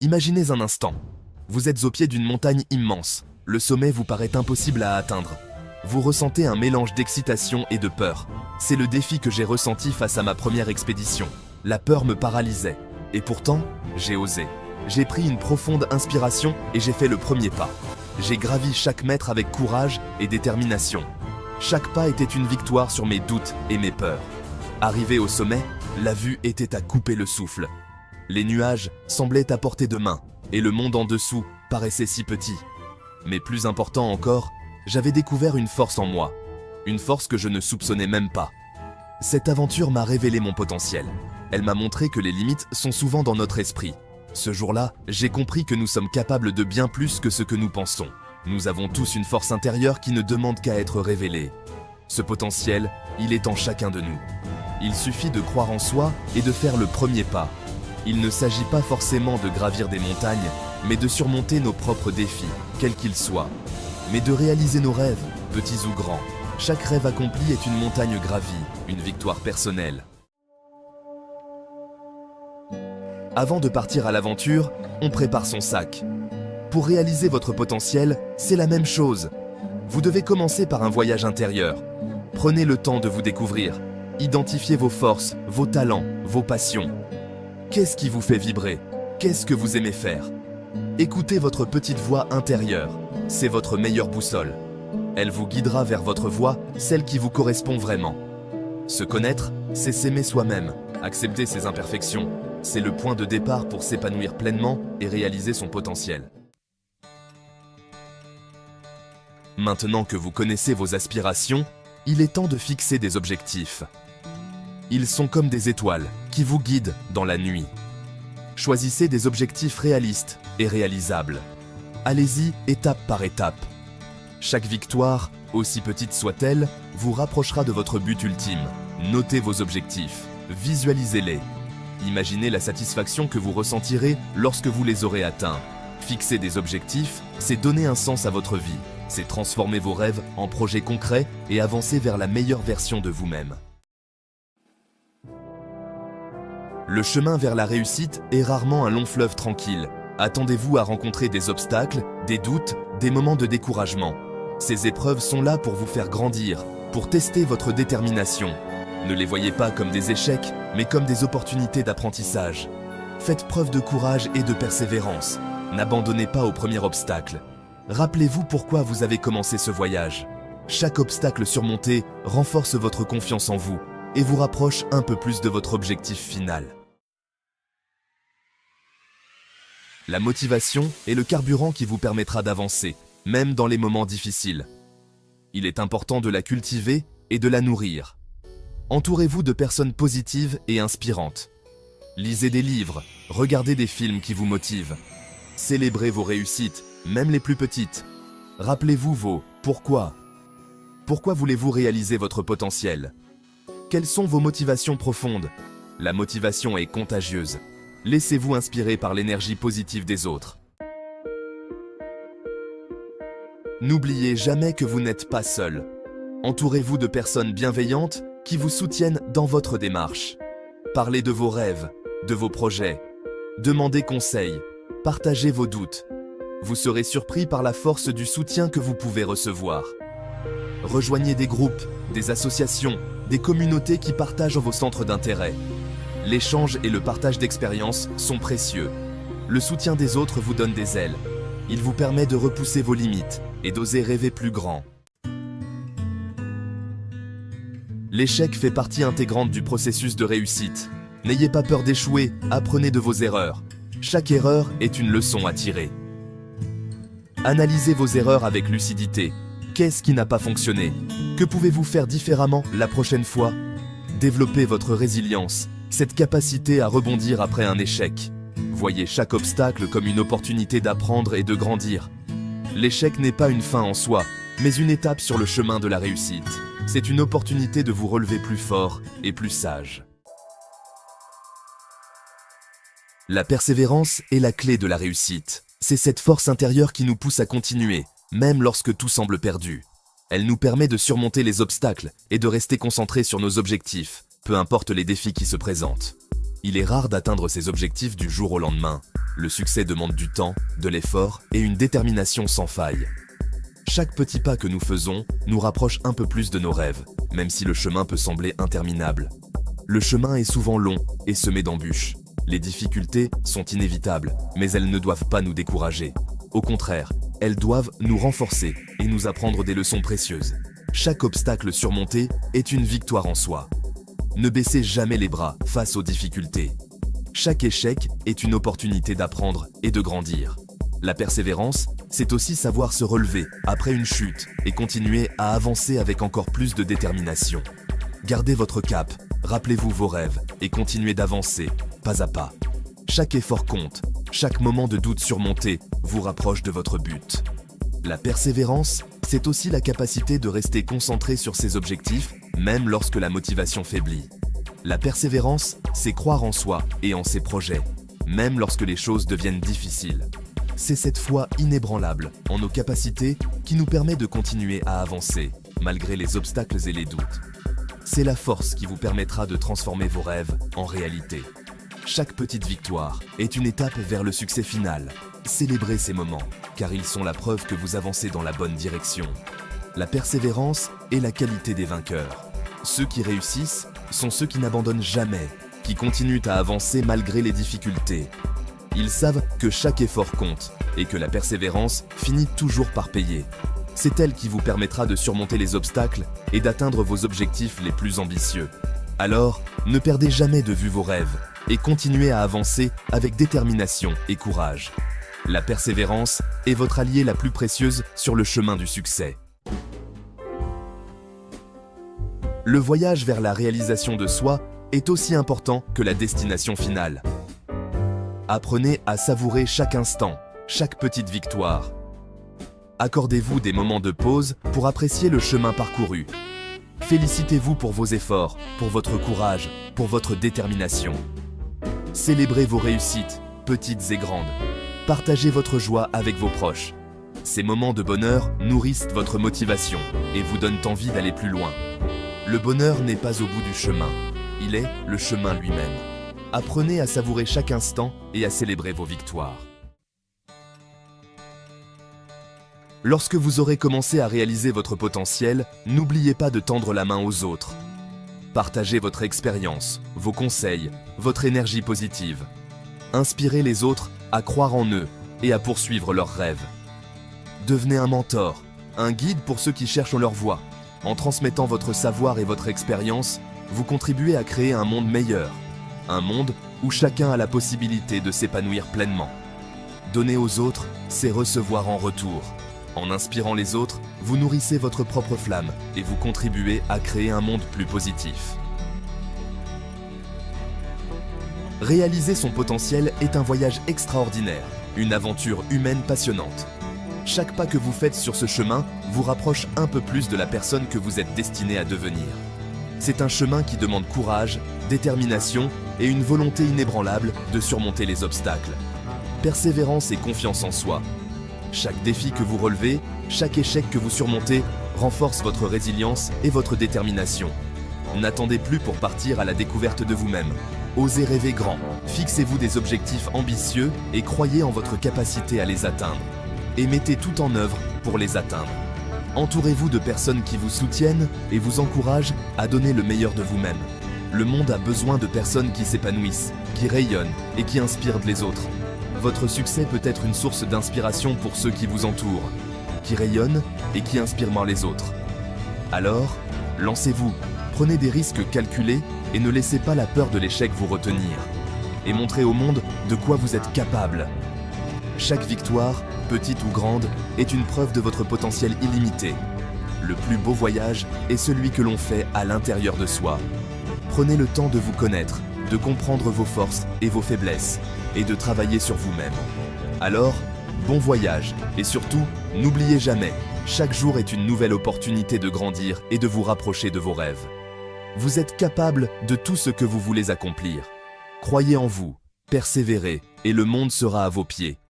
Imaginez un instant. Vous êtes au pied d'une montagne immense. Le sommet vous paraît impossible à atteindre. Vous ressentez un mélange d'excitation et de peur. C'est le défi que j'ai ressenti face à ma première expédition. La peur me paralysait. Et pourtant, j'ai osé. J'ai pris une profonde inspiration et j'ai fait le premier pas. J'ai gravi chaque mètre avec courage et détermination. Chaque pas était une victoire sur mes doutes et mes peurs. Arrivé au sommet, la vue était à couper le souffle. Les nuages semblaient à portée de main et le monde en dessous paraissait si petit. Mais plus important encore, j'avais découvert une force en moi. Une force que je ne soupçonnais même pas. Cette aventure m'a révélé mon potentiel. Elle m'a montré que les limites sont souvent dans notre esprit. Ce jour-là, j'ai compris que nous sommes capables de bien plus que ce que nous pensons. Nous avons tous une force intérieure qui ne demande qu'à être révélée. Ce potentiel, il est en chacun de nous. Il suffit de croire en soi et de faire le premier pas. Il ne s'agit pas forcément de gravir des montagnes, mais de surmonter nos propres défis, quels qu'ils soient. Mais de réaliser nos rêves, petits ou grands. Chaque rêve accompli est une montagne gravie, une victoire personnelle. Avant de partir à l'aventure, on prépare son sac. Pour réaliser votre potentiel, c'est la même chose. Vous devez commencer par un voyage intérieur. Prenez le temps de vous découvrir. Identifiez vos forces, vos talents, vos passions. Qu'est-ce qui vous fait vibrer? Qu'est-ce que vous aimez faire? Écoutez votre petite voix intérieure. C'est votre meilleure boussole. Elle vous guidera vers votre voie, celle qui vous correspond vraiment. Se connaître, c'est s'aimer soi-même. Accepter ses imperfections, c'est le point de départ pour s'épanouir pleinement et réaliser son potentiel. Maintenant que vous connaissez vos aspirations, il est temps de fixer des objectifs. Ils sont comme des étoiles qui vous guident dans la nuit. Choisissez des objectifs réalistes et réalisables. Allez-y étape par étape. Chaque victoire, aussi petite soit-elle, vous rapprochera de votre but ultime. Notez vos objectifs, visualisez-les. Imaginez la satisfaction que vous ressentirez lorsque vous les aurez atteints. Fixer des objectifs, c'est donner un sens à votre vie. C'est transformer vos rêves en projets concrets et avancer vers la meilleure version de vous-même. Le chemin vers la réussite est rarement un long fleuve tranquille. Attendez-vous à rencontrer des obstacles, des doutes, des moments de découragement. Ces épreuves sont là pour vous faire grandir, pour tester votre détermination. Ne les voyez pas comme des échecs, mais comme des opportunités d'apprentissage. Faites preuve de courage et de persévérance. N'abandonnez pas au premier obstacle. Rappelez-vous pourquoi vous avez commencé ce voyage. Chaque obstacle surmonté renforce votre confiance en vous et vous rapproche un peu plus de votre objectif final. La motivation est le carburant qui vous permettra d'avancer, même dans les moments difficiles. Il est important de la cultiver et de la nourrir. Entourez-vous de personnes positives et inspirantes. Lisez des livres, regardez des films qui vous motivent. Célébrez vos réussites, même les plus petites. Rappelez-vous vos « pourquoi ». Pourquoi voulez-vous réaliser votre potentiel? Quelles sont vos motivations profondes? La motivation est contagieuse. Laissez-vous inspirer par l'énergie positive des autres. N'oubliez jamais que vous n'êtes pas seul. Entourez-vous de personnes bienveillantes qui vous soutiennent dans votre démarche. Parlez de vos rêves, de vos projets. Demandez conseil, partagez vos doutes. Vous serez surpris par la force du soutien que vous pouvez recevoir. Rejoignez des groupes, des associations, des communautés qui partagent vos centres d'intérêt. L'échange et le partage d'expériences sont précieux. Le soutien des autres vous donne des ailes. Il vous permet de repousser vos limites et d'oser rêver plus grand. L'échec fait partie intégrante du processus de réussite. N'ayez pas peur d'échouer, apprenez de vos erreurs. Chaque erreur est une leçon à tirer. Analysez vos erreurs avec lucidité. Qu'est-ce qui n'a pas fonctionné? Que pouvez-vous faire différemment la prochaine fois? Développez votre résilience, cette capacité à rebondir après un échec. Voyez chaque obstacle comme une opportunité d'apprendre et de grandir. L'échec n'est pas une fin en soi, mais une étape sur le chemin de la réussite. C'est une opportunité de vous relever plus fort et plus sage. La persévérance est la clé de la réussite. C'est cette force intérieure qui nous pousse à continuer, même lorsque tout semble perdu. Elle nous permet de surmonter les obstacles et de rester concentrés sur nos objectifs, peu importe les défis qui se présentent. Il est rare d'atteindre ses objectifs du jour au lendemain. Le succès demande du temps, de l'effort et une détermination sans faille. Chaque petit pas que nous faisons nous rapproche un peu plus de nos rêves, même si le chemin peut sembler interminable. Le chemin est souvent long et semé d'embûches. Les difficultés sont inévitables, mais elles ne doivent pas nous décourager. Au contraire, elles doivent nous renforcer et nous apprendre des leçons précieuses. Chaque obstacle surmonté est une victoire en soi. Ne baissez jamais les bras face aux difficultés. Chaque échec est une opportunité d'apprendre et de grandir. La persévérance, c'est aussi savoir se relever après une chute et continuer à avancer avec encore plus de détermination. Gardez votre cap, rappelez-vous vos rêves et continuez d'avancer, pas à pas. Chaque effort compte, chaque moment de doute surmonté vous rapproche de votre but. La persévérance, c'est aussi la capacité de rester concentré sur ses objectifs, même lorsque la motivation faiblit. La persévérance, c'est croire en soi et en ses projets, même lorsque les choses deviennent difficiles. C'est cette foi inébranlable en nos capacités qui nous permet de continuer à avancer, malgré les obstacles et les doutes. C'est la force qui vous permettra de transformer vos rêves en réalité. Chaque petite victoire est une étape vers le succès final. Célébrez ces moments, car ils sont la preuve que vous avancez dans la bonne direction. La persévérance est la qualité des vainqueurs. Ceux qui réussissent sont ceux qui n'abandonnent jamais, qui continuent à avancer malgré les difficultés. Ils savent que chaque effort compte et que la persévérance finit toujours par payer. C'est elle qui vous permettra de surmonter les obstacles et d'atteindre vos objectifs les plus ambitieux. Alors, ne perdez jamais de vue vos rêves et continuez à avancer avec détermination et courage. La persévérance est votre alliée la plus précieuse sur le chemin du succès. Le voyage vers la réalisation de soi est aussi important que la destination finale. Apprenez à savourer chaque instant, chaque petite victoire. Accordez-vous des moments de pause pour apprécier le chemin parcouru. Félicitez-vous pour vos efforts, pour votre courage, pour votre détermination. Célébrez vos réussites, petites et grandes. Partagez votre joie avec vos proches. Ces moments de bonheur nourrissent votre motivation et vous donnent envie d'aller plus loin. Le bonheur n'est pas au bout du chemin, il est le chemin lui-même. Apprenez à savourer chaque instant et à célébrer vos victoires. Lorsque vous aurez commencé à réaliser votre potentiel, n'oubliez pas de tendre la main aux autres. Partagez votre expérience, vos conseils, votre énergie positive. Inspirez les autres à croire en eux et à poursuivre leurs rêves. Devenez un mentor, un guide pour ceux qui cherchent leur voie. En transmettant votre savoir et votre expérience, vous contribuez à créer un monde meilleur. Un monde où chacun a la possibilité de s'épanouir pleinement. Donner aux autres, c'est recevoir en retour. En inspirant les autres, vous nourrissez votre propre flamme et vous contribuez à créer un monde plus positif. Réaliser son potentiel est un voyage extraordinaire, une aventure humaine passionnante. Chaque pas que vous faites sur ce chemin vous rapproche un peu plus de la personne que vous êtes destiné à devenir. C'est un chemin qui demande courage, détermination et une volonté inébranlable de surmonter les obstacles. Persévérance et confiance en soi. Chaque défi que vous relevez, chaque échec que vous surmontez, renforce votre résilience et votre détermination. N'attendez plus pour partir à la découverte de vous-même. Osez rêver grand, fixez-vous des objectifs ambitieux et croyez en votre capacité à les atteindre. Et mettez tout en œuvre pour les atteindre. Entourez-vous de personnes qui vous soutiennent et vous encouragent à donner le meilleur de vous-même. Le monde a besoin de personnes qui s'épanouissent, qui rayonnent et qui inspirent les autres. Votre succès peut être une source d'inspiration pour ceux qui vous entourent, qui rayonnent et qui inspirent les autres. Alors, lancez-vous, prenez des risques calculés et ne laissez pas la peur de l'échec vous retenir. Et montrez au monde de quoi vous êtes capable. Chaque victoire, petite ou grande, est une preuve de votre potentiel illimité. Le plus beau voyage est celui que l'on fait à l'intérieur de soi. Prenez le temps de vous connaître, de comprendre vos forces et vos faiblesses, et de travailler sur vous-même. Alors, bon voyage, et surtout, n'oubliez jamais, chaque jour est une nouvelle opportunité de grandir et de vous rapprocher de vos rêves. Vous êtes capable de tout ce que vous voulez accomplir. Croyez en vous, persévérez, et le monde sera à vos pieds.